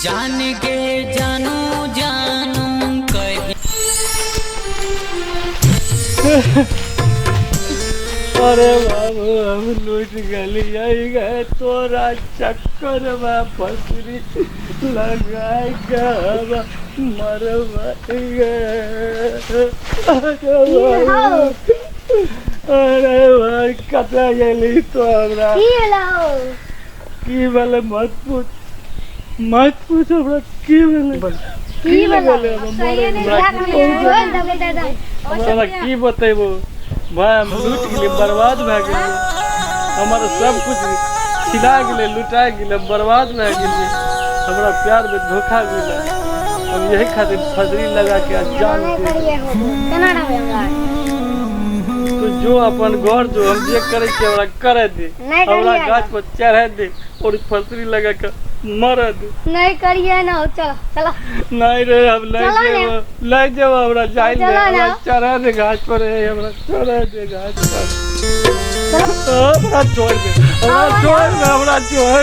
जान के जानू जानू कही। अरे बाबू हम लूट गए तोरा चक्कर में फसरी लगाए मरवा अरे भाई कतरा गेली तो हमरा की भेले मत पूछ हमरा की भेले हमरा की बतेबो भाई हम लूट गेली बर्बाद भए गेली हमारा सब कुछ छिला गेले लुटा गेले बर्बाद भए गेली हमरा प्यार में धोखा मिला हम यही खातिर फजरी लगा के जान तो जो अपन घर जो हम जे करे के हमरा करे दे हमरा गाछ पर चढ़ा दे और फसरी लगा के मर दे नहीं करिए ना चलो चलो नहीं रे हम ले जाओ हमरा जाई ले हमरा चढ़ा दे गाछ पर हमरा चढ़ा दे गाछ पर हमरा छोड़ दे हमरा छोड़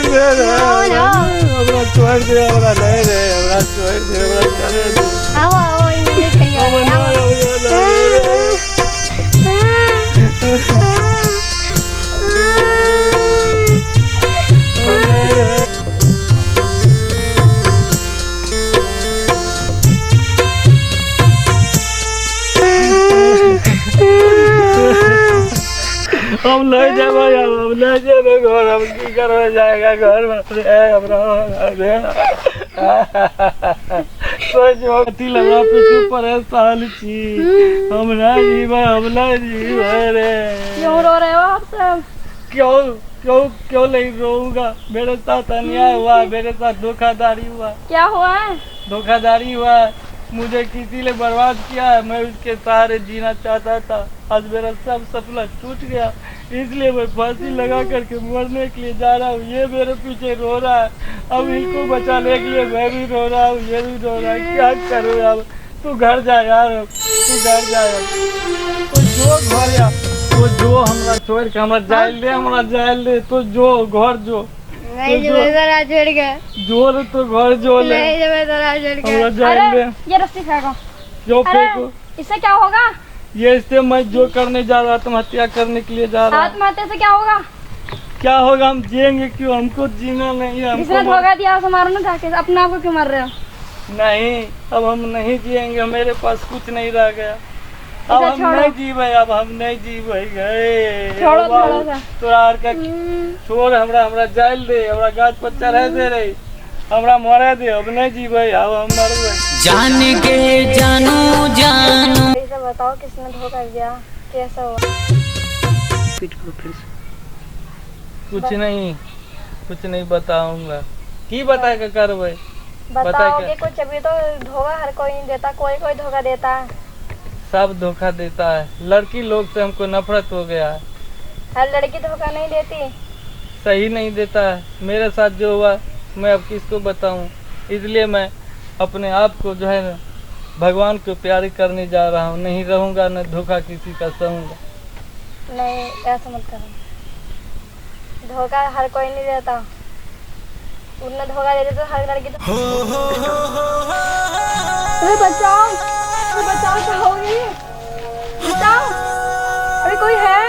दे हमरा छोड़ दे हमरा नहीं रे हमरा छोड़ दे हमरा चढ़ा दे आओ ये कहिए हम ले जाबे घर हम की करबे जाएगा घर में हमरा सोचो कथी लगा पीछे परेशान छी हम नहीं जीवे रे क्यों रो रहे हो आप सब क्यों नहीं रोऊंगा मेरे साथ अन्याय हुआ मेरे साथ धोखाधड़ी हुआ क्या हुआ है धोखाधड़ी हुआ मुझे किसी ने बर्बाद किया है मैं उसके सहारे जीना चाहता था आज मेरा सब सपना टूट गया इसलिए मैं फांसी लगा करके मरने के लिए जा रहा हूँ ये मेरे पीछे रो रहा है अब इनको बचाने के लिए मैं भी रो रहा हूँ ये भी रो रहा है क्या करूँ अब तू घर जा यार तू घर जा यार तो जो हमरा छोड़ के हमरा जाइल दे तो जो घर जो नहीं जो जरा छोड़ के जोर तो घर जो ले नहीं जो जरा छोड़ के अरे ये रस्सी फेंको क्यों फेंको इससे क्या होगा ये इससे मैं जो करने जा रहा था आत्महत्या करने के लिए जा रहा हूँ आत्महत्या से क्या होगा क्या होगा हम जिएंगे क्यों हमको जीना नहीं है जिसने धोखा दिया उसे मारो ना जाके अपने आप को क्यों मर रहे हो नहीं अब हम नहीं जिएंगे मेरे पास कुछ नहीं रह गया अब हम नहीं जीवे गए छोड़ो थोड़ा सा तोरा आर का छोड़ हमरा जाइल दे हमरा गाछ पर चढ़ा दे रे हमरा मरे दे अब नहीं जीवे अब हम मरबे जान के जानू जानू। इसे बताओ किसने धोखा दिया कैसा हुआ कुछ नहीं बताऊंगा की बताएगा करबे बताओगे कुछ अभी तो धोखा हर कोई नहीं देता कोई धोखा देता है सब धोखा देता है लड़की लोग से हमको नफरत हो गया है हर लड़की धोखा नहीं देती सही नहीं देता है मेरे साथ जो हुआ मैं अब किसको बताऊं इसलिए मैं अपने आप को जो है ना भगवान को प्यार करने जा रहा हूं नहीं रहूंगा न धोखा किसी का सहूंगा नहीं ऐसा मत करो धोखा हर कोई नहीं देता उन्हें धोखा देते तो हर लड़की तो बचाओ क्या हो गई बचाओ अरे कोई है